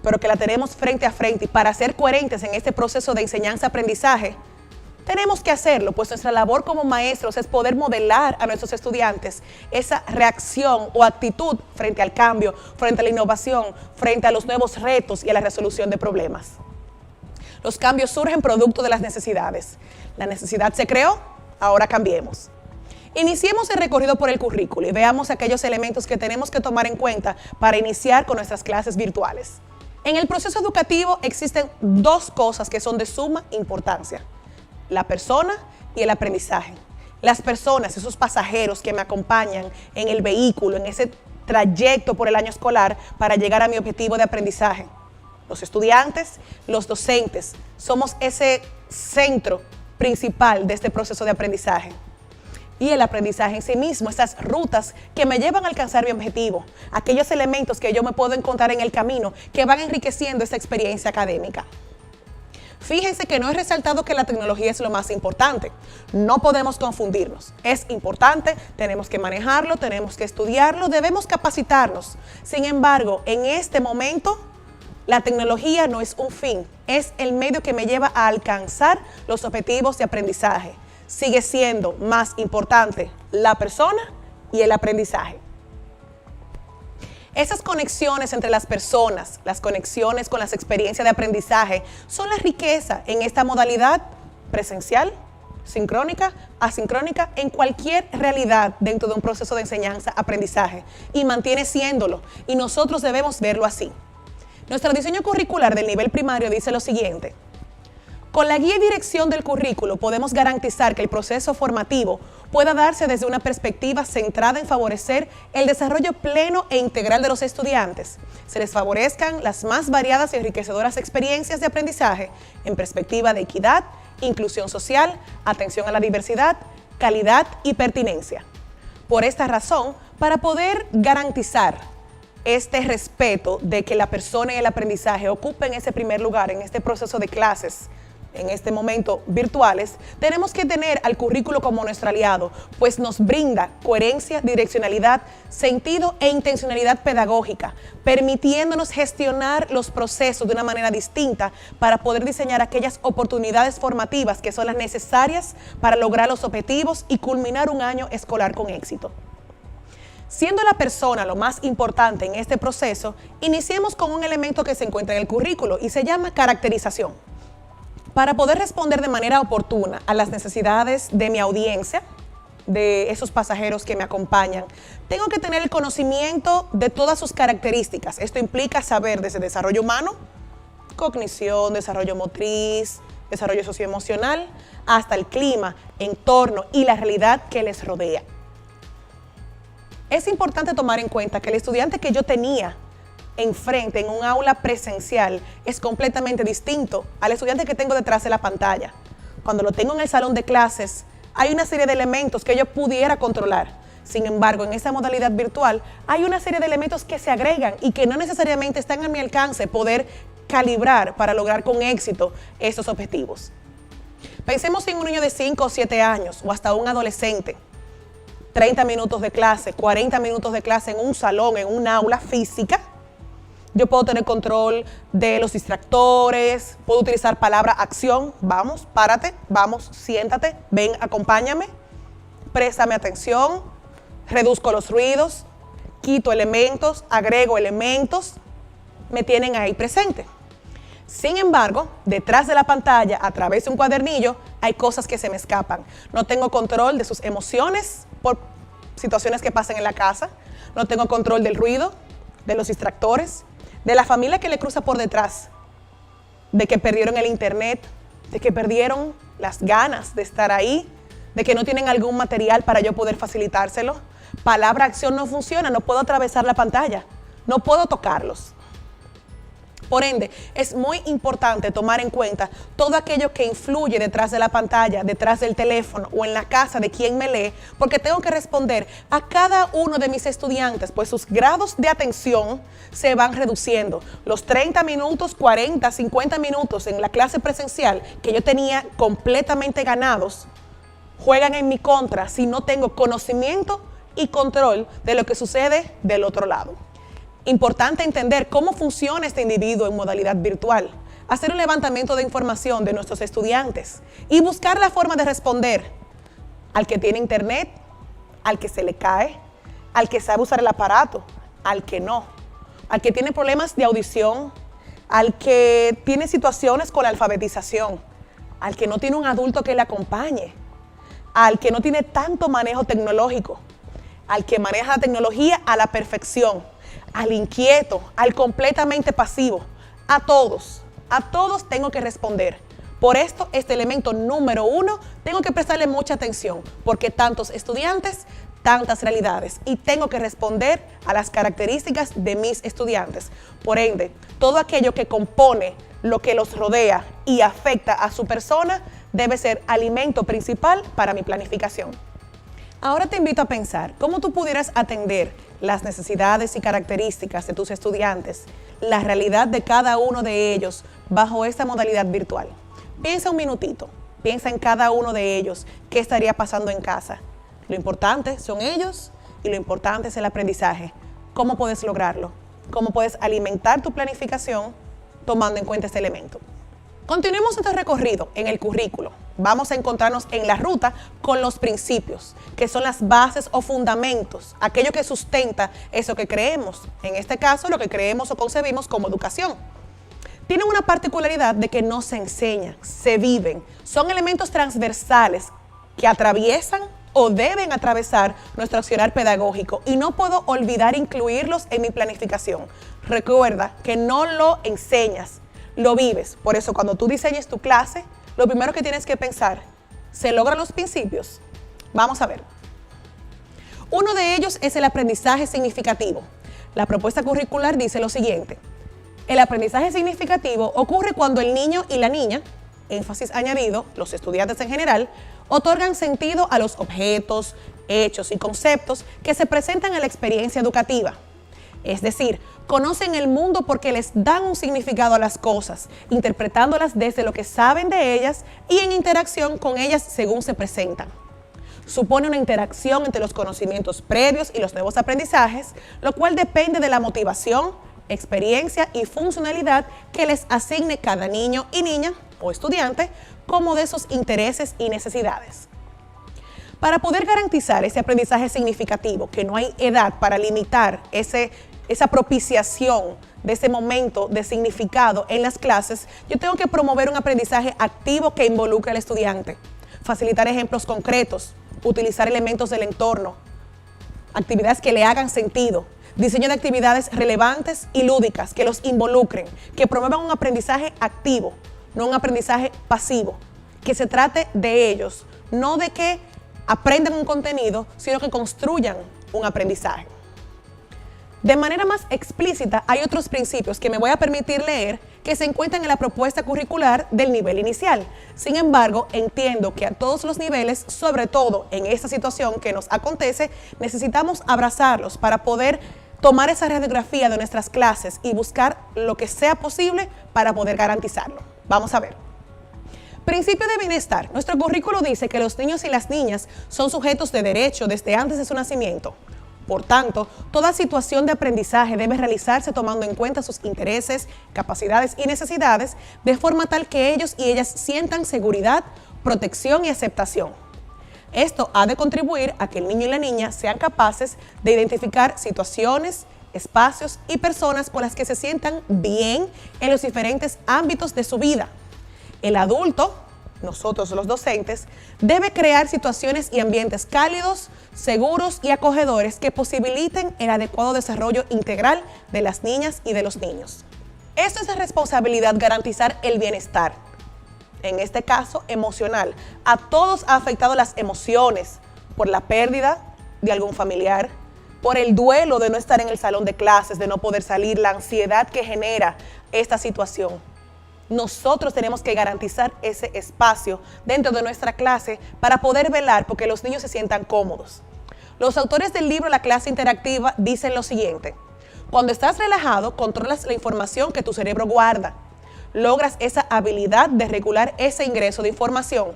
pero que la tenemos frente a frente, y para ser coherentes en este proceso de enseñanza-aprendizaje, tenemos que hacerlo, pues nuestra labor como maestros es poder modelar a nuestros estudiantes esa reacción o actitud frente al cambio, frente a la innovación, frente a los nuevos retos y a la resolución de problemas. Los cambios surgen producto de las necesidades. La necesidad se creó, ahora cambiemos. Iniciemos el recorrido por el currículo y veamos aquellos elementos que tenemos que tomar en cuenta para iniciar con nuestras clases virtuales. En el proceso educativo existen dos cosas que son de suma importancia: la persona y el aprendizaje. Las personas, esos pasajeros que me acompañan en el vehículo, en ese trayecto por el año escolar para llegar a mi objetivo de aprendizaje. Los estudiantes, los docentes, somos ese centro principal de este proceso de aprendizaje. Y el aprendizaje en sí mismo, esas rutas que me llevan a alcanzar mi objetivo, aquellos elementos que yo me puedo encontrar en el camino que van enriqueciendo esa experiencia académica. Fíjense que no he resaltado que la tecnología es lo más importante. No podemos confundirnos. Es importante, tenemos que manejarlo, tenemos que estudiarlo, debemos capacitarnos. Sin embargo, en este momento, la tecnología no es un fin, es el medio que me lleva a alcanzar los objetivos de aprendizaje. Sigue siendo más importante la persona y el aprendizaje. Esas conexiones entre las personas, las conexiones con las experiencias de aprendizaje, son la riqueza en esta modalidad presencial, sincrónica, asincrónica, en cualquier realidad dentro de un proceso de enseñanza-aprendizaje, y mantiene siéndolo, y nosotros debemos verlo así. Nuestro diseño curricular del nivel primario dice lo siguiente: con la guía y dirección del currículo podemos garantizar que el proceso formativo pueda darse desde una perspectiva centrada en favorecer el desarrollo pleno e integral de los estudiantes. Se les favorezcan las más variadas y enriquecedoras experiencias de aprendizaje en perspectiva de equidad, inclusión social, atención a la diversidad, calidad y pertinencia. Por esta razón, para poder garantizar este respeto de que la persona y el aprendizaje ocupen ese primer lugar en este proceso de clases, en este momento virtuales, tenemos que tener al currículo como nuestro aliado, pues nos brinda coherencia, direccionalidad, sentido e intencionalidad pedagógica, permitiéndonos gestionar los procesos de una manera distinta para poder diseñar aquellas oportunidades formativas que son las necesarias para lograr los objetivos y culminar un año escolar con éxito. Siendo la persona lo más importante en este proceso, iniciemos con un elemento que se encuentra en el currículo y se llama caracterización. Para poder responder de manera oportuna a las necesidades de mi audiencia, de esos pasajeros que me acompañan, tengo que tener el conocimiento de todas sus características. Esto implica saber desde desarrollo humano, cognición, desarrollo motriz, desarrollo socioemocional, hasta el clima, entorno y la realidad que les rodea. Es importante tomar en cuenta que el estudiante que yo tenía enfrente en un aula presencial es completamente distinto al estudiante que tengo detrás de la pantalla. Cuando lo tengo en el salón de clases, hay una serie de elementos que yo pudiera controlar. Sin embargo, en esta modalidad virtual hay una serie de elementos que se agregan y que no necesariamente están a mi alcance poder calibrar para lograr con éxito esos objetivos. Pensemos en un niño de 5 o 7 años o hasta un adolescente. 30 minutos de clase, 40 minutos de clase en un salón, en un aula física. Yo puedo tener control de los distractores, puedo utilizar palabra acción, vamos, párate, vamos, siéntate, ven, acompáñame, préstame atención, reduzco los ruidos, quito elementos, agrego elementos, me tienen ahí presente. Sin embargo, detrás de la pantalla, a través de un cuadernillo, hay cosas que se me escapan. No tengo control de sus emociones por situaciones que pasan en la casa, no tengo control del ruido, de los distractores, de la familia que le cruza por detrás, de que perdieron el internet, de que perdieron las ganas de estar ahí, de que no tienen algún material para yo poder facilitárselo. Palabra acción no funciona, no puedo atravesar la pantalla, no puedo tocarlos. Por ende, es muy importante tomar en cuenta todo aquello que influye detrás de la pantalla, detrás del teléfono o en la casa de quien me lee, porque tengo que responder a cada uno de mis estudiantes, pues sus grados de atención se van reduciendo. Los 30 minutos, 40, 50 minutos en la clase presencial que yo tenía completamente ganados, juegan en mi contra si no tengo conocimiento y control de lo que sucede del otro lado. Importante entender cómo funciona este individuo en modalidad virtual, hacer un levantamiento de información de nuestros estudiantes y buscar la forma de responder al que tiene internet, al que se le cae, al que sabe usar el aparato, al que no, al que tiene problemas de audición, al que tiene situaciones con la alfabetización, al que no tiene un adulto que le acompañe, al que no tiene tanto manejo tecnológico, al que maneja la tecnología a la perfección, al inquieto, al completamente pasivo. A todos tengo que responder. Por esto, este elemento número 1, tengo que prestarle mucha atención, porque tantos estudiantes, tantas realidades, y tengo que responder a las características de mis estudiantes. Por ende, todo aquello que compone lo que los rodea y afecta a su persona debe ser alimento principal para mi planificación. Ahora te invito a pensar cómo tú pudieras atender las necesidades y características de tus estudiantes, la realidad de cada uno de ellos bajo esta modalidad virtual. Piensa un minutito, piensa en cada uno de ellos, qué estaría pasando en casa. Lo importante son ellos y lo importante es el aprendizaje. ¿Cómo puedes lograrlo? ¿Cómo puedes alimentar tu planificación tomando en cuenta este elemento? Continuemos este recorrido en el currículo. Vamos a encontrarnos en la ruta con los principios, que son las bases o fundamentos, aquello que sustenta eso que creemos. En este caso, lo que creemos o concebimos como educación. Tienen una particularidad de que no se enseñan, se viven. Son elementos transversales que atraviesan o deben atravesar nuestro accionar pedagógico y no puedo olvidar incluirlos en mi planificación. Recuerda que no lo enseñas, lo vives. Por eso, cuando tú diseñes tu clase, lo primero que tienes que pensar, ¿se logran los principios? Vamos a ver. Uno de ellos es el aprendizaje significativo. La propuesta curricular dice lo siguiente: el aprendizaje significativo ocurre cuando el niño y la niña, énfasis añadido, los estudiantes en general, otorgan sentido a los objetos, hechos y conceptos que se presentan en la experiencia educativa. Es decir, conocen el mundo porque les dan un significado a las cosas, interpretándolas desde lo que saben de ellas y en interacción con ellas según se presentan. Supone una interacción entre los conocimientos previos y los nuevos aprendizajes, lo cual depende de la motivación, experiencia y funcionalidad que les asigne cada niño y niña o estudiante, como de esos intereses y necesidades. Para poder garantizar ese aprendizaje significativo, que no hay edad para limitar esa propiciación de ese momento de significado en las clases, yo tengo que promover un aprendizaje activo que involucre al estudiante, facilitar ejemplos concretos, utilizar elementos del entorno, actividades que le hagan sentido, diseño de actividades relevantes y lúdicas que los involucren, que promuevan un aprendizaje activo, no un aprendizaje pasivo, que se trate de ellos, no de que aprendan un contenido, sino que construyan un aprendizaje. De manera más explícita, hay otros principios que me voy a permitir leer que se encuentran en la propuesta curricular del nivel inicial. Sin embargo, entiendo que a todos los niveles, sobre todo en esta situación que nos acontece, necesitamos abrazarlos para poder tomar esa radiografía de nuestras clases y buscar lo que sea posible para poder garantizarlo. Vamos a ver. Principio de bienestar. Nuestro currículo dice que los niños y las niñas son sujetos de derecho desde antes de su nacimiento. Por tanto, toda situación de aprendizaje debe realizarse tomando en cuenta sus intereses, capacidades y necesidades de forma tal que ellos y ellas sientan seguridad, protección y aceptación. Esto ha de contribuir a que el niño y la niña sean capaces de identificar situaciones, espacios y personas con las que se sientan bien en los diferentes ámbitos de su vida. El adulto, nosotros los docentes, debe crear situaciones y ambientes cálidos, seguros y acogedores que posibiliten el adecuado desarrollo integral de las niñas y de los niños. Esto es de responsabilidad garantizar el bienestar, en este caso emocional. A todos ha afectado las emociones por la pérdida de algún familiar, por el duelo de no estar en el salón de clases, de no poder salir, la ansiedad que genera esta situación. Nosotros tenemos que garantizar ese espacio dentro de nuestra clase para poder velar porque los niños se sientan cómodos. Los autores del libro La clase interactiva dicen lo siguiente: cuando estás relajado, controlas la información que tu cerebro guarda. Logras esa habilidad de regular ese ingreso de información.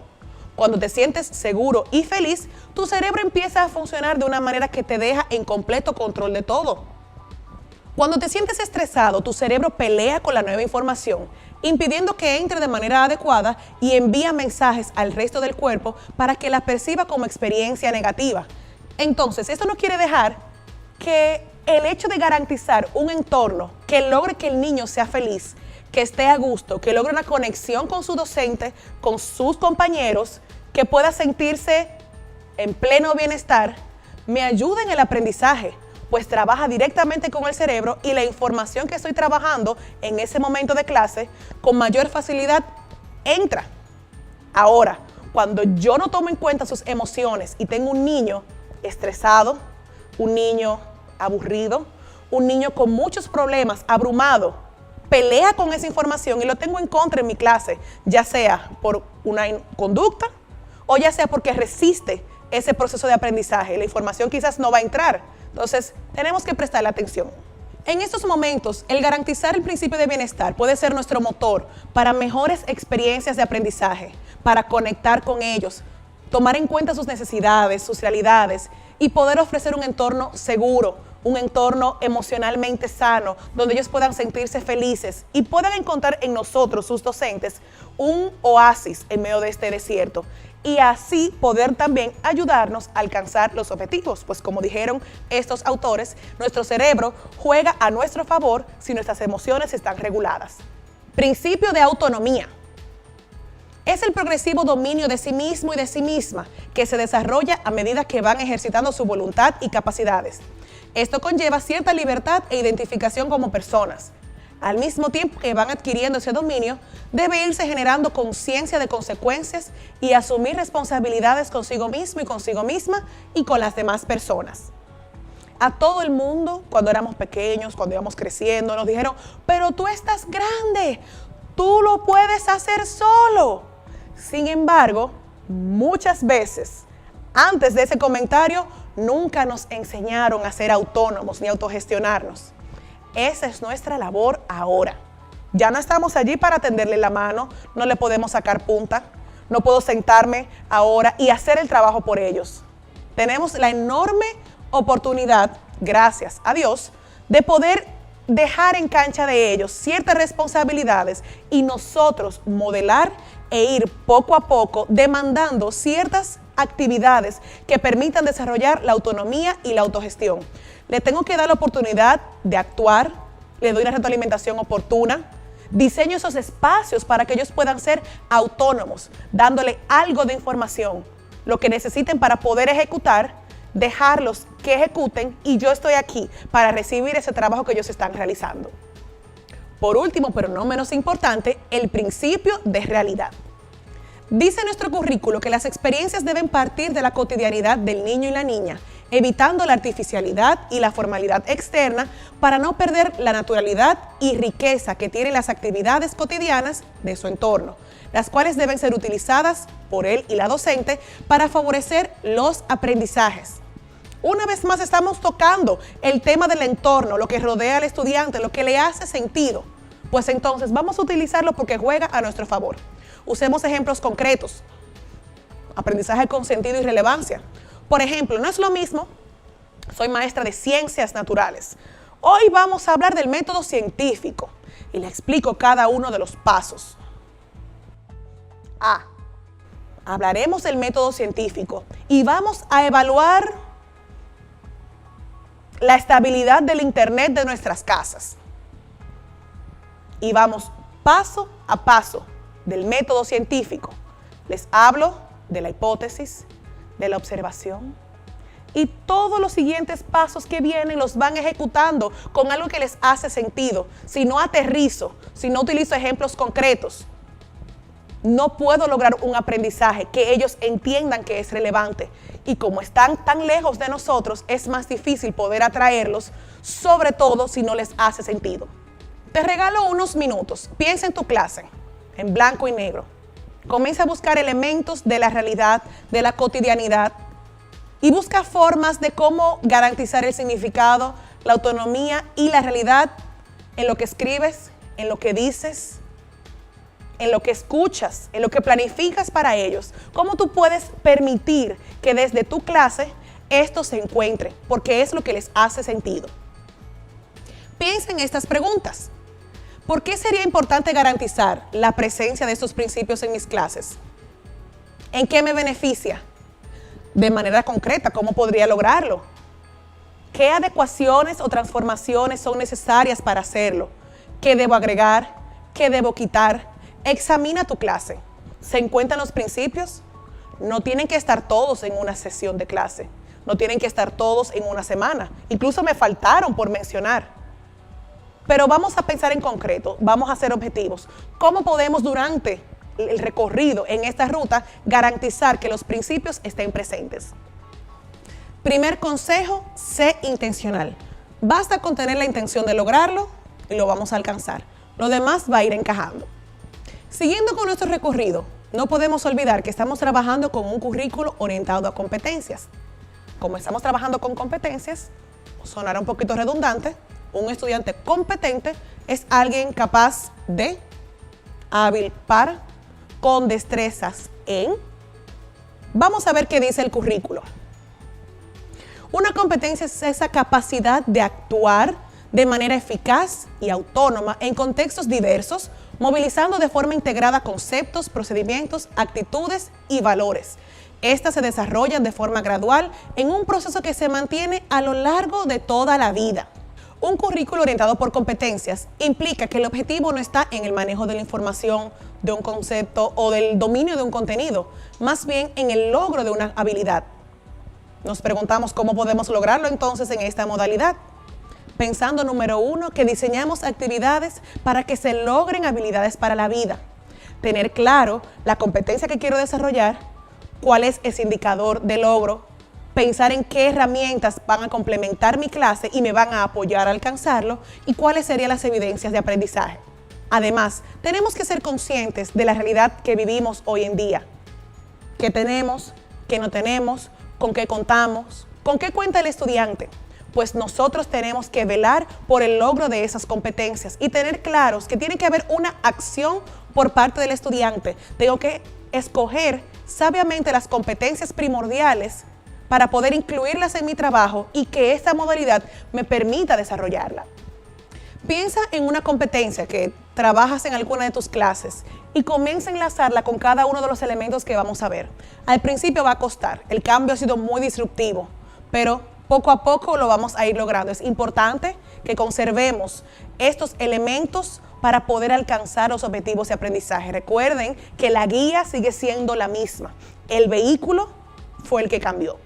Cuando te sientes seguro y feliz, tu cerebro empieza a funcionar de una manera que te deja en completo control de todo. Cuando te sientes estresado, tu cerebro pelea con la nueva información, impidiendo que entre de manera adecuada y envía mensajes al resto del cuerpo para que la perciba como experiencia negativa. Entonces, esto no quiere dejar que el hecho de garantizar un entorno que logre que el niño sea feliz, que esté a gusto, que logre una conexión con su docente, con sus compañeros, que pueda sentirse en pleno bienestar, me ayuda en el aprendizaje, pues trabaja directamente con el cerebro y la información que estoy trabajando en ese momento de clase con mayor facilidad entra. Ahora, cuando yo no tomo en cuenta sus emociones y tengo un niño estresado, un niño aburrido, un niño con muchos problemas, abrumado, pelea con esa información y lo tengo en contra en mi clase, ya sea por una conducta o ya sea porque resiste ese proceso de aprendizaje. La información quizás no va a entrar. Entonces, tenemos que prestarle atención. En estos momentos, el garantizar el principio de bienestar puede ser nuestro motor para mejores experiencias de aprendizaje, para conectar con ellos, tomar en cuenta sus necesidades, sus realidades y poder ofrecer un entorno seguro, un entorno emocionalmente sano, donde ellos puedan sentirse felices y puedan encontrar en nosotros, sus docentes, un oasis en medio de este desierto. Y así poder también ayudarnos a alcanzar los objetivos. Pues como dijeron estos autores, nuestro cerebro juega a nuestro favor si nuestras emociones están reguladas. Principio de autonomía. Es el progresivo dominio de sí mismo y de sí misma que se desarrolla a medida que van ejercitando su voluntad y capacidades. Esto conlleva cierta libertad e identificación como personas. Al mismo tiempo que van adquiriendo ese dominio, debe irse generando conciencia de consecuencias y asumir responsabilidades consigo mismo y consigo misma y con las demás personas. A todo el mundo, cuando éramos pequeños, cuando íbamos creciendo, nos dijeron, pero tú estás grande, tú lo puedes hacer solo. Sin embargo, muchas veces, antes de ese comentario, nunca nos enseñaron a ser autónomos ni autogestionarnos. Esa es nuestra labor ahora. Ya no estamos allí para tenderle la mano, no le podemos sacar punta, no puedo sentarme ahora y hacer el trabajo por ellos. Tenemos la enorme oportunidad, gracias a Dios, de poder dejar en cancha de ellos ciertas responsabilidades y nosotros modelar e ir poco a poco demandando ciertas actividades que permitan desarrollar la autonomía y la autogestión. Le tengo que dar la oportunidad de actuar, le doy una retroalimentación oportuna, diseño esos espacios para que ellos puedan ser autónomos, dándole algo de información, lo que necesiten para poder ejecutar, dejarlos que ejecuten y yo estoy aquí para recibir ese trabajo que ellos están realizando. Por último, pero no menos importante, el principio de realidad. Dice nuestro currículo que las experiencias deben partir de la cotidianidad del niño y la niña, evitando la artificialidad y la formalidad externa para no perder la naturalidad y riqueza que tienen las actividades cotidianas de su entorno, las cuales deben ser utilizadas por él y la docente para favorecer los aprendizajes. Una vez más estamos tocando el tema del entorno, lo que rodea al estudiante, lo que le hace sentido. Pues entonces vamos a utilizarlo porque juega a nuestro favor. Usemos ejemplos concretos. Aprendizaje con sentido y relevancia. Por ejemplo, no es lo mismo, soy maestra de ciencias naturales. Hoy vamos a hablar del método científico y le explico cada uno de los pasos. Hablaremos del método científico y vamos a evaluar la estabilidad del internet de nuestras casas. Y vamos paso a paso del método científico. Les hablo de la hipótesis, de la observación y todos los siguientes pasos que vienen los van ejecutando con algo que les hace sentido. Si no aterrizo, si no utilizo ejemplos concretos, no puedo lograr un aprendizaje que ellos entiendan que es relevante. Y como están tan lejos de nosotros, es más difícil poder atraerlos, sobre todo si no les hace sentido. Te regalo unos minutos. Piensa en tu clase, en blanco y negro. Comienza a buscar elementos de la realidad, de la cotidianidad y busca formas de cómo garantizar el significado, la autonomía y la realidad en lo que escribes, en lo que dices, en lo que escuchas, en lo que planificas para ellos. ¿Cómo tú puedes permitir que desde tu clase esto se encuentre? Porque es lo que les hace sentido. Piensa en estas preguntas. ¿Por qué sería importante garantizar la presencia de estos principios en mis clases? ¿En qué me beneficia? De manera concreta, ¿cómo podría lograrlo? ¿Qué adecuaciones o transformaciones son necesarias para hacerlo? ¿Qué debo agregar? ¿Qué debo quitar? Examina tu clase. ¿Se encuentran los principios? No tienen que estar todos en una sesión de clase. No tienen que estar todos en una semana. Incluso me faltaron por mencionar. Pero vamos a pensar en concreto, vamos a hacer objetivos. ¿Cómo podemos durante el recorrido en esta ruta garantizar que los principios estén presentes? Primer consejo, sé intencional. Basta con tener la intención de lograrlo y lo vamos a alcanzar. Lo demás va a ir encajando. Siguiendo con nuestro recorrido, no podemos olvidar que estamos trabajando con un currículo orientado a competencias. Como estamos trabajando con competencias, sonará un poquito redundante, un estudiante competente es alguien capaz de, hábil para, con destrezas en. Vamos a ver qué dice el currículo. Una competencia es esa capacidad de actuar de manera eficaz y autónoma en contextos diversos, movilizando de forma integrada conceptos, procedimientos, actitudes y valores. Estas se desarrollan de forma gradual en un proceso que se mantiene a lo largo de toda la vida. Un currículo orientado por competencias implica que el objetivo no está en el manejo de la información, de un concepto o del dominio de un contenido, más bien en el logro de una habilidad. Nos preguntamos cómo podemos lograrlo entonces en esta modalidad. Pensando, número 1, que diseñamos actividades para que se logren habilidades para la vida. Tener claro la competencia que quiero desarrollar, cuál es ese indicador de logro, pensar en qué herramientas van a complementar mi clase y me van a apoyar a alcanzarlo y cuáles serían las evidencias de aprendizaje. Además, tenemos que ser conscientes de la realidad que vivimos hoy en día. ¿Qué tenemos? ¿Qué no tenemos? ¿Con qué contamos? ¿Con qué cuenta el estudiante? Pues nosotros tenemos que velar por el logro de esas competencias y tener claros que tiene que haber una acción por parte del estudiante. Tengo que escoger sabiamente las competencias primordiales para poder incluirlas en mi trabajo y que esta modalidad me permita desarrollarla. Piensa en una competencia que trabajas en alguna de tus clases y comienza a enlazarla con cada uno de los elementos que vamos a ver. Al principio va a costar, el cambio ha sido muy disruptivo, pero poco a poco lo vamos a ir logrando. Es importante que conservemos estos elementos para poder alcanzar los objetivos de aprendizaje. Recuerden que la guía sigue siendo la misma. El vehículo fue el que cambió.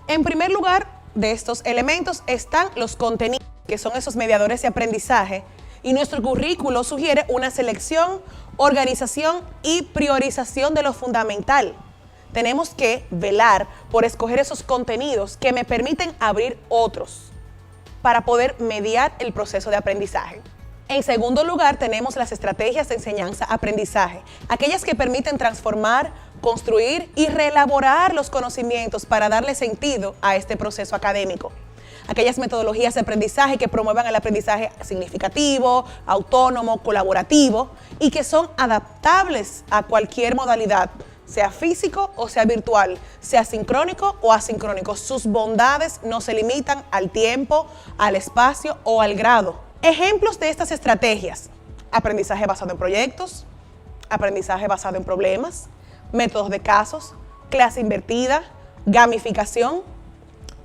En primer lugar, de estos elementos están los contenidos, que son esos mediadores de aprendizaje, y nuestro currículo sugiere una selección, organización y priorización de lo fundamental. Tenemos que velar por escoger esos contenidos que me permiten abrir otros para poder mediar el proceso de aprendizaje. En segundo lugar, tenemos las estrategias de enseñanza-aprendizaje, aquellas que permiten transformar, construir y reelaborar los conocimientos para darle sentido a este proceso académico. Aquellas metodologías de aprendizaje que promuevan el aprendizaje significativo, autónomo, colaborativo y que son adaptables a cualquier modalidad, sea físico o sea virtual, sea sincrónico o asincrónico. Sus bondades no se limitan al tiempo, al espacio o al grado. Ejemplos de estas estrategias: aprendizaje basado en proyectos, aprendizaje basado en problemas, métodos de casos, clase invertida, gamificación.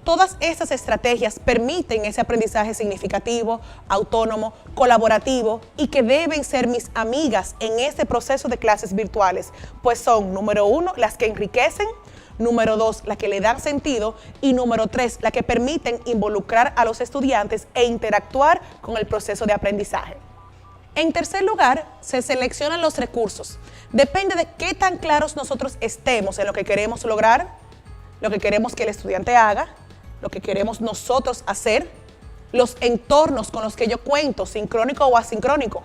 Todas estas estrategias permiten ese aprendizaje significativo, autónomo, colaborativo y que deben ser mis amigas en este proceso de clases virtuales, pues son, número 1, las que enriquecen, número 2, las que le dan sentido y número 3, las que permiten involucrar a los estudiantes e interactuar con el proceso de aprendizaje. En tercer lugar, se seleccionan los recursos. Depende de qué tan claros nosotros estemos en lo que queremos lograr, lo que queremos que el estudiante haga, lo que queremos nosotros hacer, los entornos con los que yo cuento, sincrónico o asincrónico.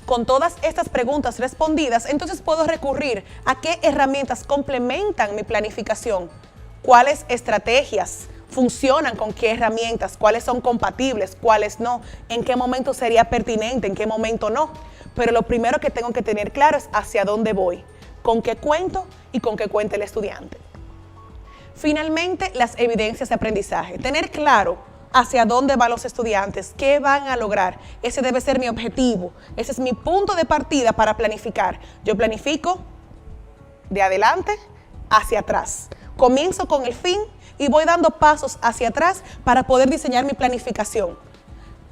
Con todas estas preguntas respondidas, entonces puedo recurrir a qué herramientas complementan mi planificación, cuáles estrategias funcionan con qué herramientas, cuáles son compatibles, cuáles no, en qué momento sería pertinente, en qué momento no. Pero lo primero que tengo que tener claro es hacia dónde voy, con qué cuento y con qué cuenta el estudiante. Finalmente, las evidencias de aprendizaje. Tener claro hacia dónde van los estudiantes, qué van a lograr. Ese debe ser mi objetivo, ese es mi punto de partida para planificar. Yo planifico de adelante hacia atrás. Comienzo con el fin y voy dando pasos hacia atrás para poder diseñar mi planificación.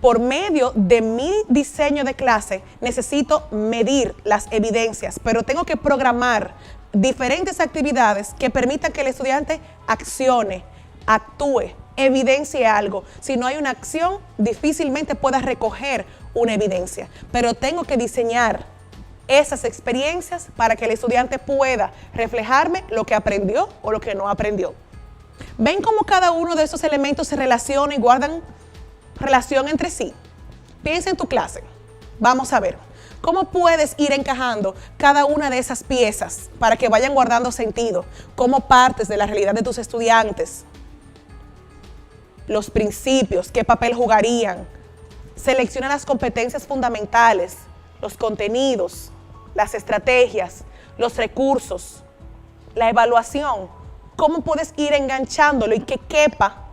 Por medio de mi diseño de clase necesito medir las evidencias, pero tengo que programar diferentes actividades que permitan que el estudiante accione, actúe, evidencie algo. Si no hay una acción, difícilmente pueda recoger una evidencia, pero tengo que diseñar esas experiencias para que el estudiante pueda reflejarme lo que aprendió o lo que no aprendió. ¿Ven cómo cada uno de esos elementos se relaciona y guardan relación entre sí? Piensa en tu clase. Vamos a ver cómo puedes ir encajando cada una de esas piezas para que vayan guardando sentido, como partes de la realidad de tus estudiantes. Los principios, qué papel jugarían. Selecciona las competencias fundamentales, los contenidos, las estrategias, los recursos, la evaluación. Cómo puedes ir enganchándolo y que quepa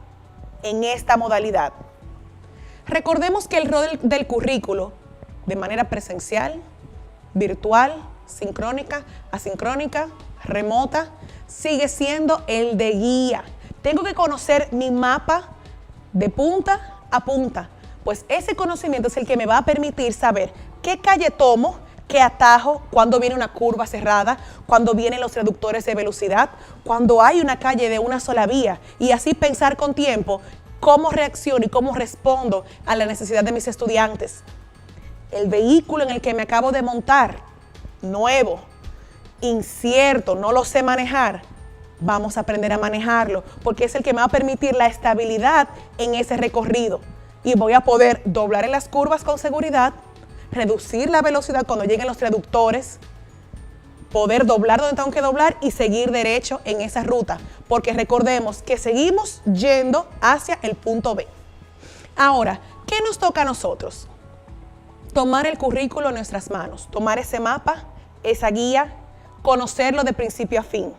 en esta modalidad. Recordemos que el rol del currículo, de manera presencial, virtual, sincrónica, asincrónica, remota, sigue siendo el de guía. Tengo que conocer mi mapa de punta a punta, pues ese conocimiento es el que me va a permitir saber qué calle tomo, qué atajo, cuando viene una curva cerrada, cuando vienen los reductores de velocidad, cuando hay una calle de una sola vía, y así pensar con tiempo cómo reacciono y cómo respondo a la necesidad de mis estudiantes. El vehículo en el que me acabo de montar, nuevo, incierto, no lo sé manejar, vamos a aprender a manejarlo, porque es el que me va a permitir la estabilidad en ese recorrido. Y voy a poder doblar en las curvas con seguridad, reducir la velocidad cuando lleguen los reductores, poder doblar donde tengo que doblar y seguir derecho en esa ruta, porque recordemos que seguimos yendo hacia el punto B. Ahora, ¿qué nos toca a nosotros? Tomar el currículo en nuestras manos, tomar ese mapa, esa guía, conocerlo de principio a fin.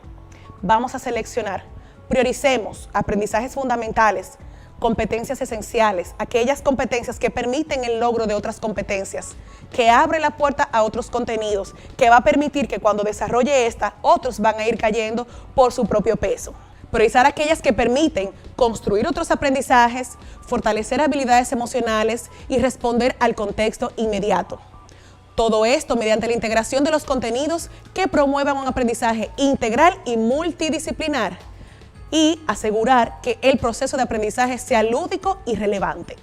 Vamos a seleccionar, prioricemos aprendizajes fundamentales, competencias esenciales, aquellas competencias que permiten el logro de otras competencias, que abre la puerta a otros contenidos, que va a permitir que cuando desarrolle esta, otros van a ir cayendo por su propio peso. Priorizar aquellas que permiten construir otros aprendizajes, fortalecer habilidades emocionales y responder al contexto inmediato. Todo esto mediante la integración de los contenidos que promuevan un aprendizaje integral y multidisciplinar, y asegurar que el proceso de aprendizaje sea lúdico y relevante.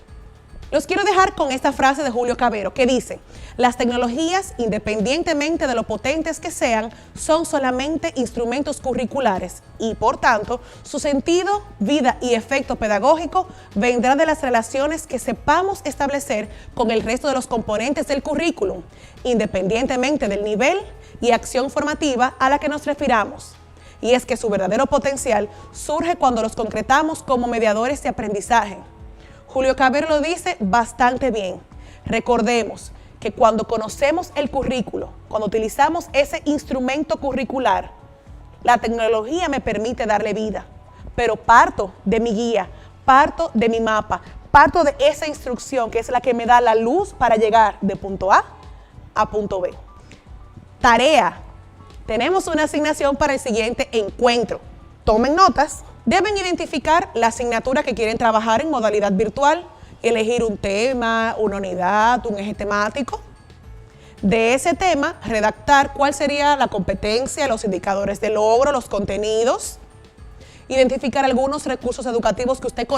Los quiero dejar con esta frase de Julio Cavero que dice: las tecnologías, independientemente de lo potentes que sean, son solamente instrumentos curriculares y, por tanto, su sentido, vida y efecto pedagógico vendrá de las relaciones que sepamos establecer con el resto de los componentes del currículum, independientemente del nivel y acción formativa a la que nos refiramos. Y es que su verdadero potencial surge cuando los concretamos como mediadores de aprendizaje. Julio Cavero lo dice bastante bien. Recordemos que cuando conocemos el currículo, cuando utilizamos ese instrumento curricular, la tecnología me permite darle vida, pero parto de mi guía, parto de mi mapa, parto de esa instrucción que es la que me da la luz para llegar de punto A a punto B. Tarea. Tenemos una asignación para el siguiente encuentro. Tomen notas. Deben identificar la asignatura que quieren trabajar en modalidad virtual, elegir un tema, una unidad, un eje temático. De ese tema, redactar cuál sería la competencia, los indicadores de logro, los contenidos. Identificar algunos recursos educativos que usted conoce